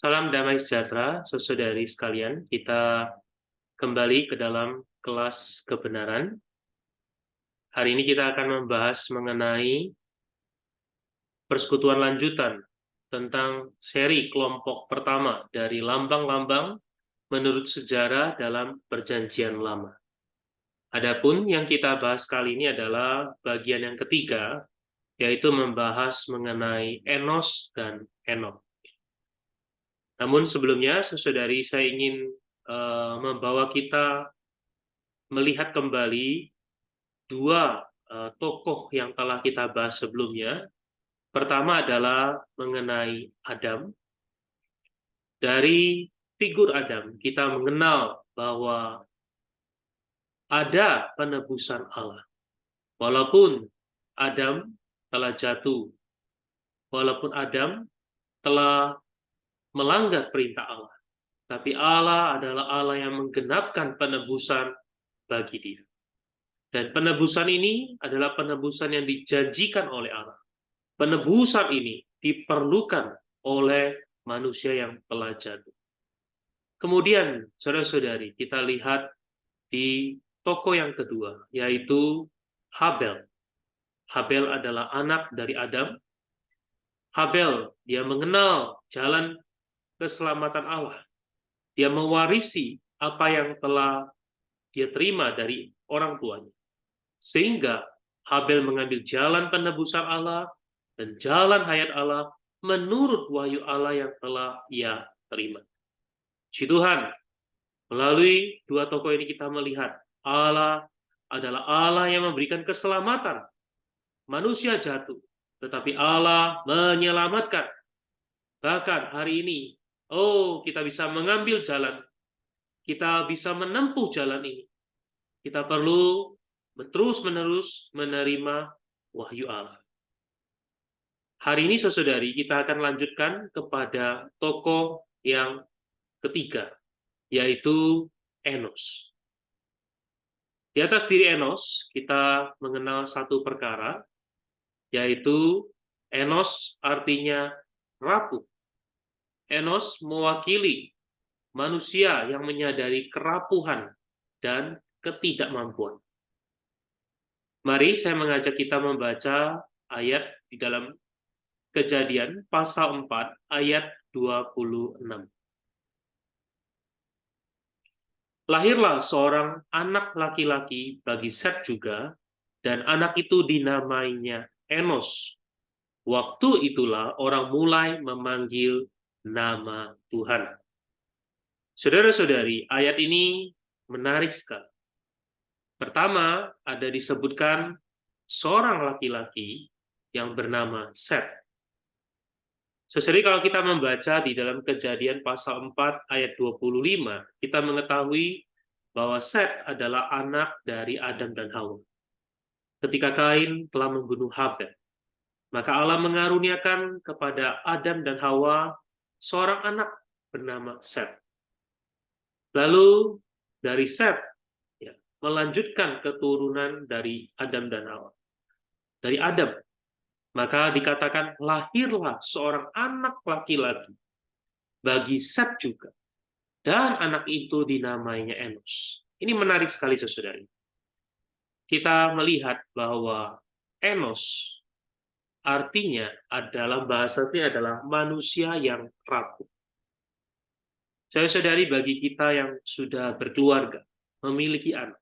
Salam damai sejahtera, saudari sekalian. Kita kembali ke dalam kelas kebenaran. Hari ini kita akan membahas mengenai persekutuan lanjutan tentang seri kelompok pertama dari lambang-lambang menurut sejarah dalam Perjanjian Lama. Adapun yang kita bahas kali ini adalah bagian yang ketiga, yaitu membahas mengenai Enos dan Enok. Namun sebelumnya, saudari, saya ingin membawa kita melihat kembali dua tokoh yang telah kita bahas sebelumnya. Pertama adalah mengenai Adam. Dari figur Adam, kita mengenal bahwa ada penebusan Allah. Walaupun Adam telah jatuh, walaupun Adam telah melanggar perintah Allah, tapi Allah adalah Allah yang menggenapkan penebusan bagi dia. Dan penebusan ini adalah penebusan yang dijanjikan oleh Allah. Penebusan ini diperlukan oleh manusia yang telah jatuh. Kemudian, saudara-saudari, kita lihat di tokoh yang kedua, yaitu Habel. Habel adalah anak dari Adam. Habel, dia mengenal jalan keselamatan Allah. Dia mewarisi apa yang telah dia terima dari orang tuanya. Sehingga Habel mengambil jalan penebusan Allah dan jalan hayat Allah menurut wahyu Allah yang telah ia terima. Puji Tuhan, melalui dua tokoh ini kita melihat Allah adalah Allah yang memberikan keselamatan. Manusia jatuh, tetapi Allah menyelamatkan. Bahkan hari ini, kita bisa mengambil jalan. Kita bisa menempuh jalan ini. Kita perlu terus-menerus menerima wahyu Allah. Hari ini, saudari, kita akan lanjutkan kepada tokoh yang ketiga, yaitu Enos. Di atas diri Enos, kita mengenal satu perkara, yaitu Enos artinya rapuh. Enos mewakili manusia yang menyadari kerapuhan dan ketidakmampuan. Mari saya mengajak kita membaca ayat di dalam Kejadian pasal 4 ayat 26. Lahirlah seorang anak laki-laki bagi Set juga, dan anak itu dinamainya Enos. Waktu itulah orang mulai memanggil nama Tuhan. Saudara-saudari, ayat ini menarik sekali. Pertama, ada disebutkan seorang laki-laki yang bernama Set. Saudari, kalau kita membaca di dalam Kejadian pasal 4 ayat 25, kita mengetahui bahwa Set adalah anak dari Adam dan Hawa. Ketika Kain telah membunuh Habel, maka Allah mengaruniakan kepada Adam dan Hawa seorang anak bernama Set. Lalu dari Set melanjutkan keturunan dari Adam dan Hawa. Dari Adam, maka dikatakan lahirlah seorang anak laki-laki bagi Set juga. Dan anak itu dinamainya Enos. Ini menarik sekali, saudari. Kita melihat bahwa Enos artinya adalah, bahasanya adalah manusia yang rapuh. Saudari, bagi kita yang sudah berkeluarga, memiliki anak,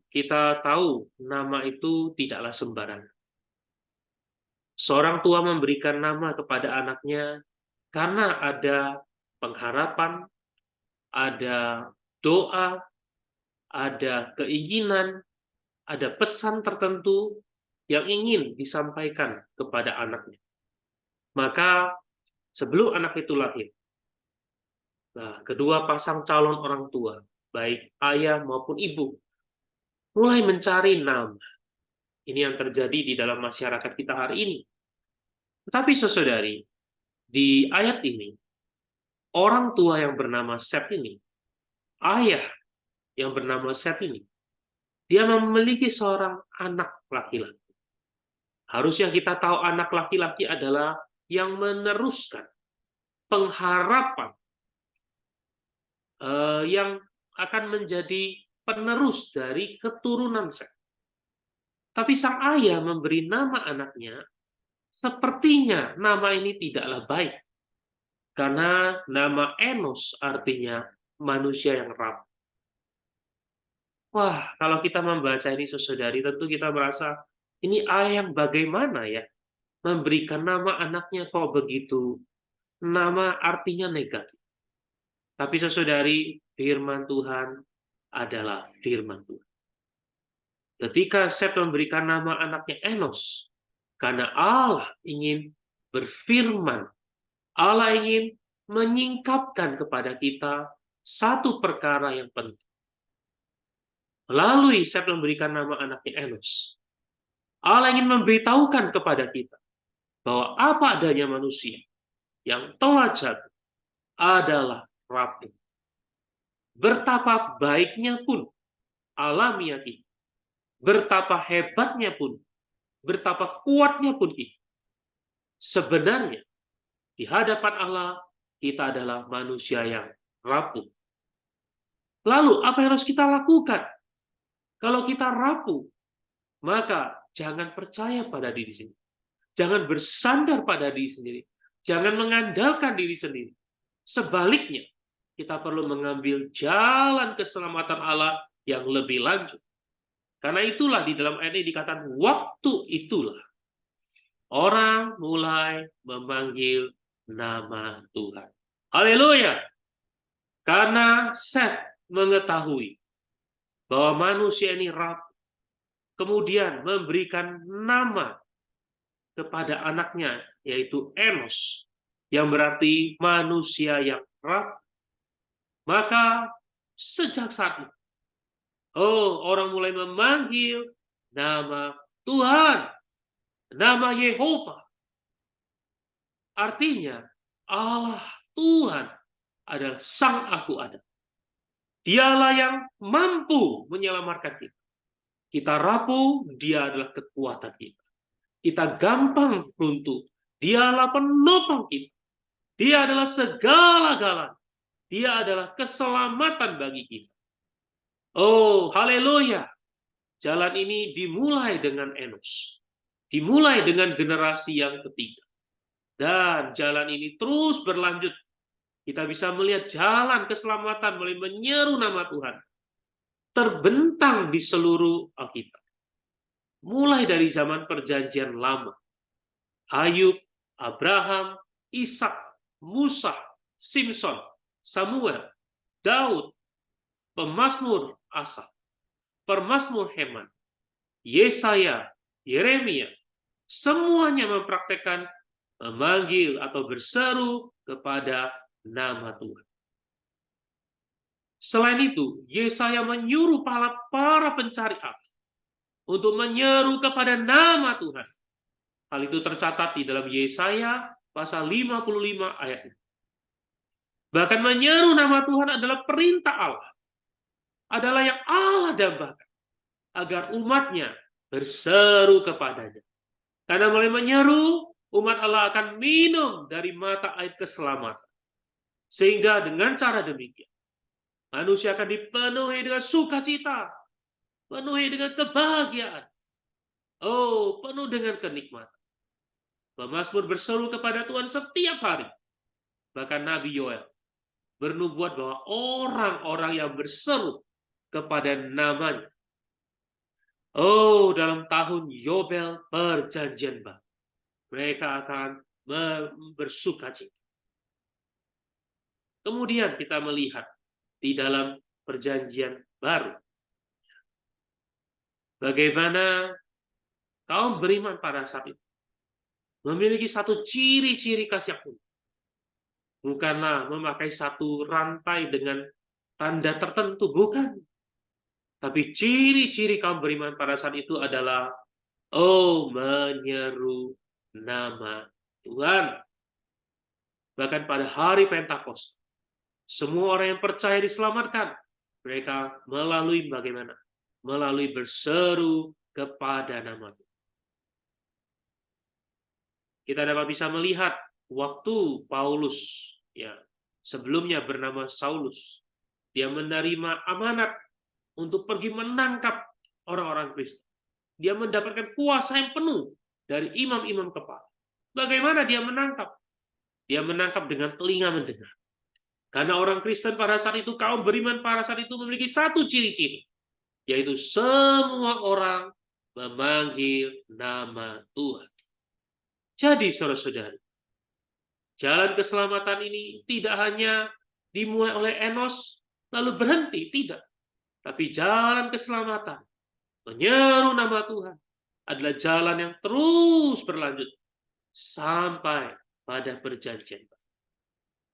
kita tahu nama itu tidaklah sembarangan. Seorang tua memberikan nama kepada anaknya karena ada pengharapan, ada doa, ada keinginan, ada pesan tertentu yang ingin disampaikan kepada anaknya. Maka sebelum anak itu lahir, kedua pasang calon orang tua, baik ayah maupun ibu, mulai mencari nama. Ini yang terjadi di dalam masyarakat kita hari ini. Tetapi saudari, di ayat ini, orang tua yang bernama Set ini, ayah yang bernama Set ini, dia memiliki seorang anak laki-laki. Harusnya kita tahu anak laki-laki adalah yang meneruskan. pengharapan yang akan menjadi penerus dari keturunan Sem. Tapi sang ayah memberi nama anaknya, sepertinya nama ini tidaklah baik. Karena nama Enos artinya manusia yang rapuh. Wah, kalau kita membaca ini saudari, tentu kita merasa, ini ayah yang bagaimana ya? Memberikan nama anaknya kok begitu? Nama artinya negatif. Tapi saudari, firman Tuhan adalah firman Tuhan. Ketika Set memberikan nama anaknya Enos, karena Allah ingin berfirman, Allah ingin menyingkapkan kepada kita satu perkara yang penting. Melalui Set memberikan nama anaknya Enos, Allah ingin memberitahukan kepada kita bahwa apa adanya manusia yang telah jatuh adalah rapuh. Betapa baiknya pun alamiah kita, betapa hebatnya pun, betapa kuatnya pun kita, sebenarnya di hadapan Allah kita adalah manusia yang rapuh. Lalu apa yang harus kita lakukan? Kalau kita rapuh, maka jangan percaya pada diri sendiri. Jangan bersandar pada diri sendiri. Jangan mengandalkan diri sendiri. Sebaliknya, kita perlu mengambil jalan keselamatan Allah yang lebih lanjut. Karena itulah di dalam ayat ini dikatakan, waktu itulah orang mulai memanggil nama Tuhan. Haleluya! Karena Set mengetahui bahwa manusia ini rapuh, kemudian memberikan nama kepada anaknya, yaitu Enos, yang berarti manusia yang rapuh. Maka sejak saat itu, orang mulai memanggil nama Tuhan, nama Yehova. Artinya, Allah Tuhan adalah Sang Aku Ada. Dialah yang mampu menyelamatkan kita. Kita rapuh, Dia adalah kekuatan kita. Kita gampang runtuh, Dialah penopang kita. Dia adalah segala-galanya. Dia adalah keselamatan bagi kita. Oh, haleluya. Jalan ini dimulai dengan Enos. Dimulai dengan generasi yang ketiga. Dan jalan ini terus berlanjut. Kita bisa melihat jalan keselamatan mulai menyeru nama Tuhan. Terbentang di seluruh Alkitab. Mulai dari zaman perjanjian lama. Ayub, Abraham, Ishak, Musa, Simson, Samuel, Daud, pemazmur Asaf, pemazmur Heman, Yesaya, Yeremia, semuanya mempraktekkan memanggil atau berseru kepada nama Tuhan. Selain itu, Yesaya menyuruh para pencari Allah untuk menyeru kepada nama Tuhan. Hal itu tercatat di dalam Yesaya pasal 55 ayat 6. Bahkan menyeru nama Tuhan adalah perintah Allah. Adalah yang Allah dambakan. Agar umatnya berseru kepadanya. Karena mulai menyeru, umat Allah akan minum dari mata air keselamatan. Sehingga dengan cara demikian, manusia akan dipenuhi dengan sukacita. Penuhi dengan kebahagiaan. Penuh dengan kenikmatan. Pemazmur berseru kepada Tuhan setiap hari. Bahkan Nabi Yoel bernubuat bahwa orang-orang yang berseru kepada namanya, dalam tahun Yobel perjanjian baru, mereka akan bersukacita. Kemudian kita melihat di dalam perjanjian baru, bagaimana kaum beriman pada saat itu memiliki satu ciri-ciri kasih unik. Bukanlah memakai satu rantai dengan tanda tertentu, bukan. Tapi ciri-ciri kaum beriman pada saat itu adalah menyeru nama Tuhan. Bahkan pada hari Pentakosta, semua orang yang percaya diselamatkan. Mereka melalui bagaimana? Melalui berseru kepada nama Tuhan. Kita dapat bisa melihat waktu Paulus ya, sebelumnya bernama Saulus. Dia menerima amanat untuk pergi menangkap orang-orang Kristen. Dia mendapatkan kuasa yang penuh dari imam-imam kepala. Bagaimana dia menangkap? Dia menangkap dengan telinga mendengar. Karena orang Kristen pada saat itu, kaum beriman pada saat itu memiliki satu ciri-ciri, yaitu semua orang memanggil nama Tuhan. Jadi saudara-saudari, jalan keselamatan ini tidak hanya dimulai oleh Enos lalu berhenti, tidak. Tapi jalan keselamatan menyeru nama Tuhan adalah jalan yang terus berlanjut sampai pada perjanjian.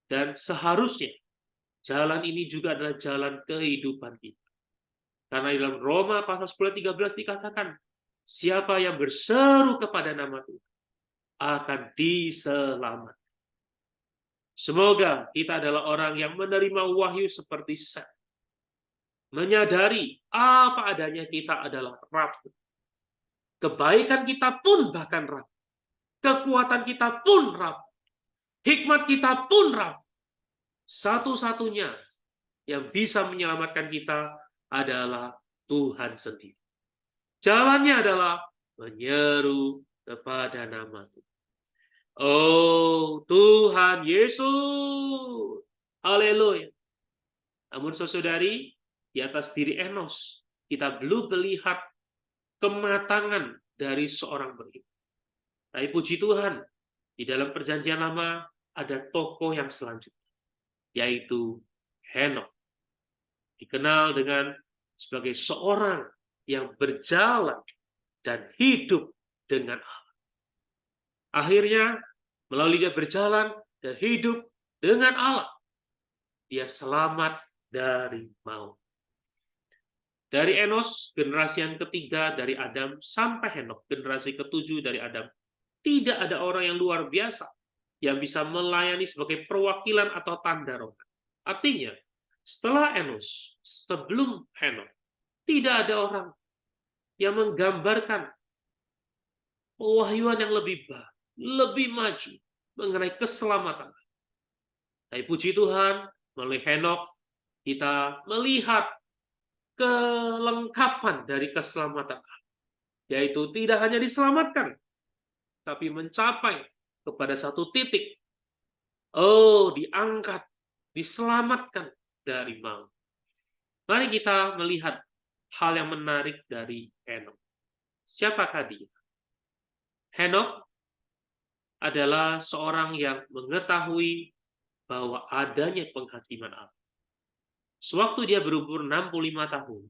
Dan seharusnya jalan ini juga adalah jalan kehidupan kita. Karena dalam Roma pasal 10:13 dikatakan, siapa yang berseru kepada nama Tuhan akan diselamatkan. Semoga kita adalah orang yang menerima wahyu seperti Seth. Menyadari apa adanya kita adalah rapuh. Kebaikan kita pun bahkan rapuh. Kekuatan kita pun rapuh. Hikmat kita pun rapuh. Satu-satunya yang bisa menyelamatkan kita adalah Tuhan sendiri. Jalannya adalah menyeru kepada nama Tuhan. Oh Tuhan Yesus. Haleluya. Namun saudari, di atas diri Enos, kita belum melihat kematangan dari seorang beriman. Tapi puji Tuhan, di dalam perjanjian lama ada tokoh yang selanjutnya, yaitu Henokh. Dikenal dengan sebagai seorang yang berjalan dan hidup dengan Allah. Akhirnya, melalui dia berjalan dan hidup dengan Allah, dia selamat dari maut. Dari Enos, generasi yang ketiga dari Adam, sampai Henokh, generasi ketujuh dari Adam, tidak ada orang yang luar biasa yang bisa melayani sebagai perwakilan atau tanda roh. Artinya, setelah Enos, sebelum Henokh, tidak ada orang yang menggambarkan pewahyuan yang lebih baik, lebih maju mengenai keselamatan. Tapi puji Tuhan, melalui Henokh, kita melihat kelengkapan dari keselamatan, yaitu tidak hanya diselamatkan, tapi mencapai kepada satu titik. Oh, diangkat, diselamatkan dari maut. Mari kita melihat hal yang menarik dari Henokh. Siapakah dia? Henokh adalah seorang yang mengetahui bahwa adanya penghakiman Allah. Sewaktu dia berumur 65 tahun,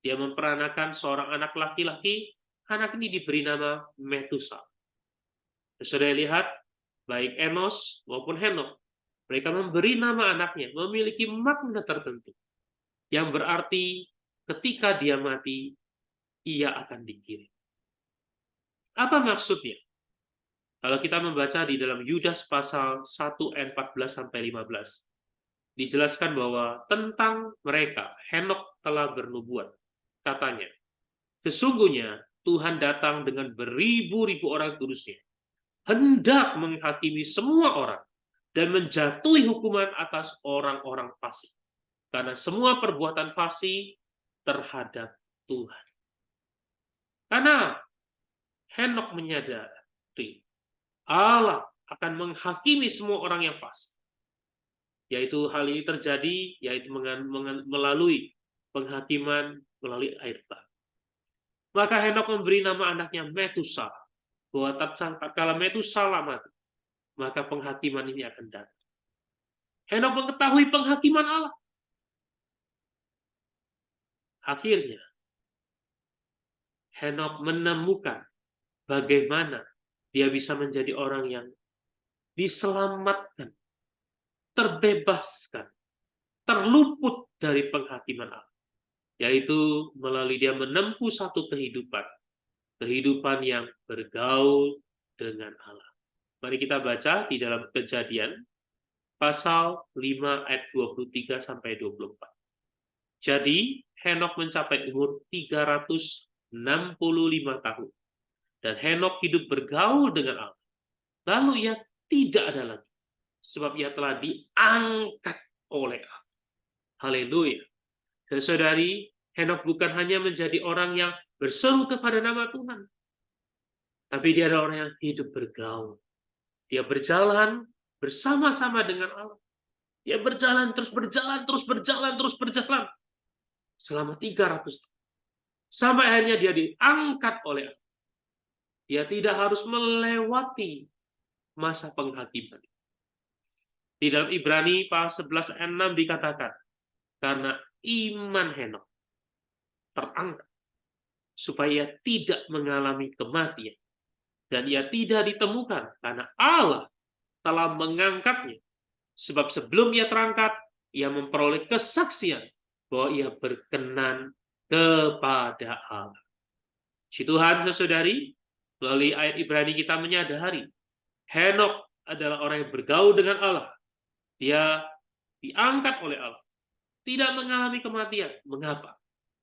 dia memperanakan seorang anak laki-laki. Anak ini diberi nama Metusal. Saudara lihat, baik Enos maupun Henokh, mereka memberi nama anaknya memiliki makna tertentu, yang berarti ketika dia mati, ia akan dikirim. Apa maksudnya? Kalau kita membaca di dalam Yudas pasal 1 ayat 14-15, dijelaskan bahwa tentang mereka, Henokh telah bernubuat. Katanya, sesungguhnya Tuhan datang dengan beribu-ribu orang kudusnya, hendak menghakimi semua orang dan menjatuhi hukuman atas orang-orang fasik. Karena semua perbuatan fasik terhadap Tuhan. Karena Henokh menyadari Allah akan menghakimi semua orang yang fasik. Yaitu hal ini terjadi yaitu melalui penghakiman melalui air bah. Maka Henokh memberi nama anaknya Metusal. Bahwa tatkala Metusal mati, maka penghakiman ini akan datang. Henokh mengetahui penghakiman Allah. Akhirnya Henokh menemukan bagaimana dia bisa menjadi orang yang diselamatkan, terbebaskan, terluput dari penghakiman Allah. Yaitu melalui dia menempuh satu kehidupan yang bergaul dengan Allah. Mari kita baca di dalam Kejadian pasal 5 ayat 23-24. Jadi Henokh mencapai umur 365 tahun. Dan Henokh hidup bergaul dengan Allah. Lalu ia tidak ada lagi. sebab ia telah diangkat oleh Allah. Haleluya. Dan saudari, Henokh bukan hanya menjadi orang yang berseru kepada nama Tuhan, tapi dia adalah orang yang hidup bergaul. Dia berjalan bersama-sama dengan Allah. Dia berjalan, terus berjalan, terus berjalan, terus berjalan. Selama 300 tahun. Sampai akhirnya dia diangkat oleh Allah. Dia tidak harus melewati masa penghakiman. Di dalam Ibrani pasal 11 ayat 6 dikatakan, karena iman Henokh terangkat, supaya ia tidak mengalami kematian. Dan ia tidak ditemukan, karena Allah telah mengangkatnya. Sebab sebelum ia terangkat, ia memperoleh kesaksian bahwa ia berkenan kepada Allah. Si Tuhan, saudari, melalui ayat Ibrani kita menyadari, Henokh adalah orang yang bergaul dengan Allah. Dia diangkat oleh Allah. Tidak mengalami kematian. Mengapa?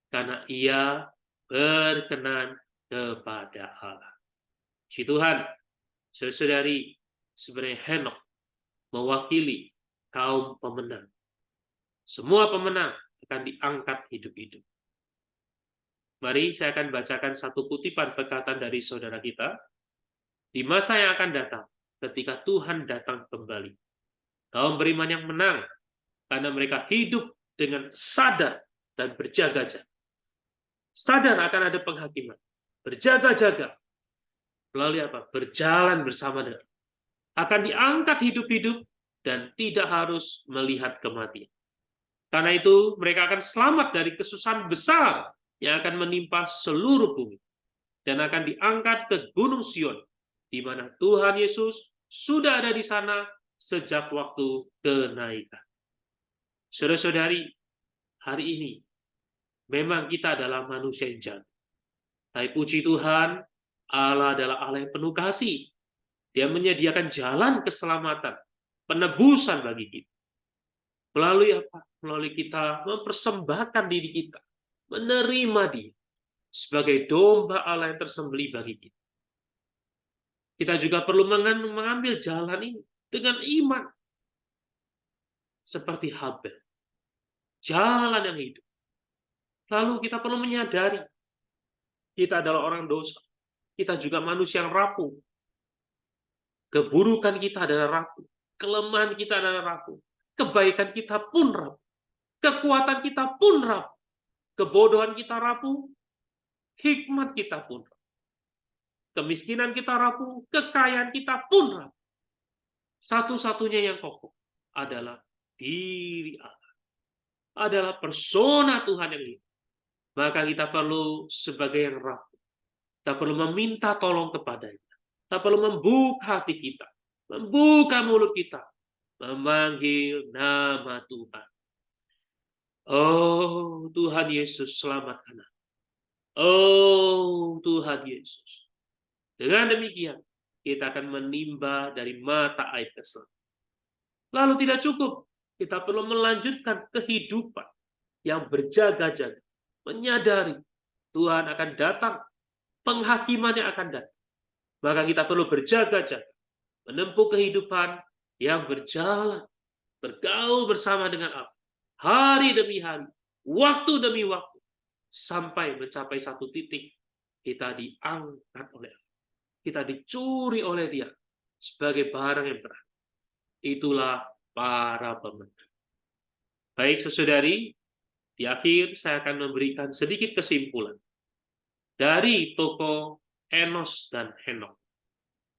Karena ia berkenan kepada Allah. Si Tuhan, saudari, sebenarnya Henokh mewakili kaum pemenang. Semua pemenang akan diangkat hidup-hidup. Mari saya akan bacakan satu kutipan perkataan dari saudara kita. Di masa yang akan datang, ketika Tuhan datang kembali, kaum beriman yang menang, karena mereka hidup dengan sadar dan berjaga-jaga. Sadar akan ada penghakiman. Berjaga-jaga. Melalui apa? Berjalan bersama dengan. Akan diangkat hidup-hidup dan tidak harus melihat kematian. Karena itu mereka akan selamat dari kesusahan besar yang akan menimpa seluruh bumi. Dan akan diangkat ke Gunung Sion, di mana Tuhan Yesus sudah ada di sana sejak waktu kenaikan. Saudara-saudari, hari ini memang kita adalah manusia yang jahat. Tapi puji Tuhan, Allah adalah Allah yang penuh kasih. Dia menyediakan jalan keselamatan, penebusan bagi kita. Melalui apa? Melalui kita mempersembahkan diri kita, menerima Dia sebagai domba Allah yang tersembelih bagi kita. Kita juga perlu mengambil jalan ini dengan iman. Seperti Habel. Jalan yang hidup. Lalu kita perlu menyadari, kita adalah orang dosa. Kita juga manusia yang rapuh. Keburukan kita adalah rapuh. Kelemahan kita adalah rapuh. Kebaikan kita pun rapuh. Kekuatan kita pun rapuh. Kebodohan kita rapuh. Hikmat kita pun rapuh. Kemiskinan kita rapuh. Kekayaan kita pun rapuh. Satu-satunya yang kokoh adalah diri Allah. Adalah persona Tuhan yang hidup. Maka kita perlu sebagai yang rapuh. Kita perlu meminta tolong kepadanya. Kita perlu membuka hati kita. Membuka mulut kita. Memanggil nama Tuhan. Oh Tuhan Yesus, selamatkan aku. Oh Tuhan Yesus. Dengan demikian, kita akan menimba dari mata air keselamatan. Lalu tidak cukup. Kita perlu melanjutkan kehidupan yang berjaga-jaga. Menyadari Tuhan akan datang. Penghakimannya akan datang. Maka kita perlu berjaga-jaga. Menempuh kehidupan yang berjalan. Bergaul bersama dengan Allah. Hari demi hari. Waktu demi waktu. Sampai mencapai satu titik. Kita diangkat oleh Allah. Kita dicuri oleh Dia. Sebagai barang yang berharga. Itulah para pemenang. Baik, saudari. Di akhir saya akan memberikan sedikit kesimpulan. Dari tokoh Enos dan Henokh.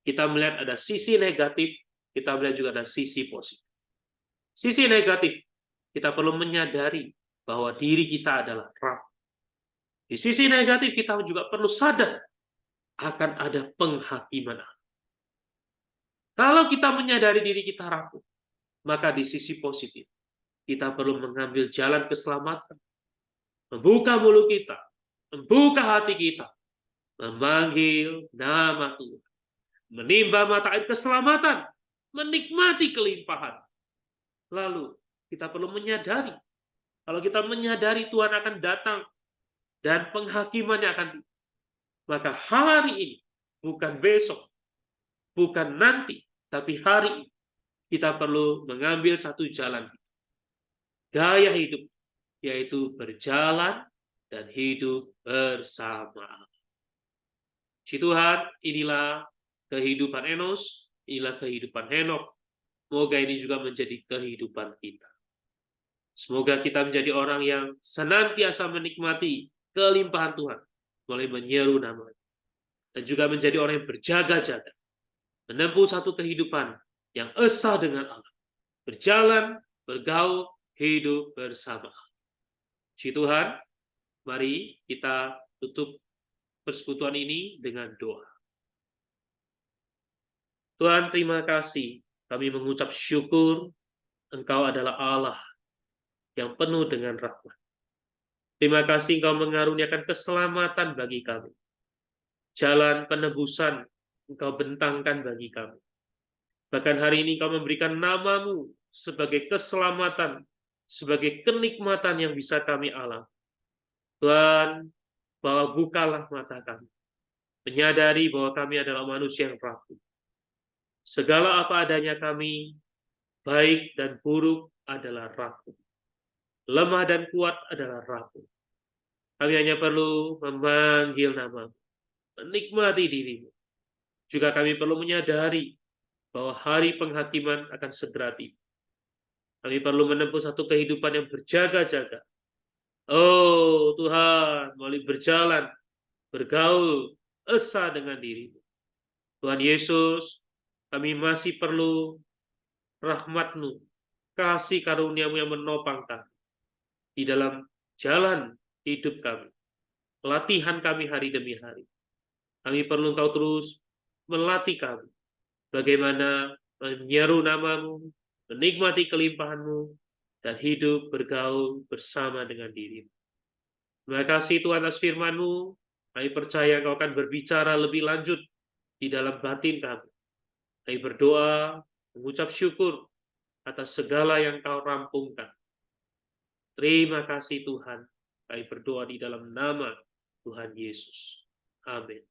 Kita melihat ada sisi negatif, kita melihat juga ada sisi positif. Sisi negatif, kita perlu menyadari bahwa diri kita adalah rapuh. Di sisi negatif, kita juga perlu sadar akan ada penghakiman. Kalau kita menyadari diri kita rapuh, maka di sisi positif, kita perlu mengambil jalan keselamatan. Membuka mulut kita, membuka hati kita, memanggil nama Tuhan, menimba mata air keselamatan, menikmati kelimpahan. Lalu kita perlu menyadari, kalau kita menyadari Tuhan akan datang dan penghakimannya akan datang, maka hari ini, bukan besok, bukan nanti, tapi hari ini, kita perlu mengambil satu jalan, gaya hidup, yaitu berjalan dan hidup bersama. Si Tuhan, inilah kehidupan Enos, inilah kehidupan Henok. Semoga ini juga menjadi kehidupan kita. Semoga kita menjadi orang yang senantiasa menikmati kelimpahan Tuhan, mulai menyeru nama-Nya, dan juga menjadi orang yang berjaga-jaga, menempuh satu kehidupan yang esa dengan Allah, berjalan, bergaul, hidup bersama. Si Tuhan, mari kita tutup persekutuan ini dengan doa. Tuhan, terima kasih. Kami mengucap syukur Engkau adalah Allah yang penuh dengan rahmat. Terima kasih Engkau mengaruniakan keselamatan bagi kami. Jalan penebusan Engkau bentangkan bagi kami. Bahkan hari ini Engkau memberikan nama-Mu sebagai keselamatan, sebagai kenikmatan yang bisa kami alami. Tuhan, bahwa bukalah mata kami, menyadari bahwa kami adalah manusia yang rapuh. Segala apa adanya kami, baik dan buruk adalah rapuh. Lemah dan kuat adalah rapuh. Kami hanya perlu memanggil nama-Mu, menikmati diri-Mu. Juga kami perlu menyadari bahwa hari penghakiman akan segera tiba. Kami perlu menempuh satu kehidupan yang berjaga-jaga. Oh Tuhan, melalui berjalan, bergaul, esa dengan diri-Mu. Tuhan Yesus, kami masih perlu rahmat-Mu, kasih karunia-Mu yang menopang kami di dalam jalan hidup kami, latihan kami hari demi hari. Kami perlu Engkau terus melatih kami bagaimana menyeru nama-Mu, menikmati kelimpahan-Mu, dan hidup bergaul bersama dengan diri-Mu. Terima kasih Tuhan atas firman-Mu. Kami percaya Engkau akan berbicara lebih lanjut di dalam batin kami. Kami berdoa, mengucap syukur atas segala yang Kau rampungkan. Terima kasih Tuhan. Kami berdoa di dalam nama Tuhan Yesus. Amin.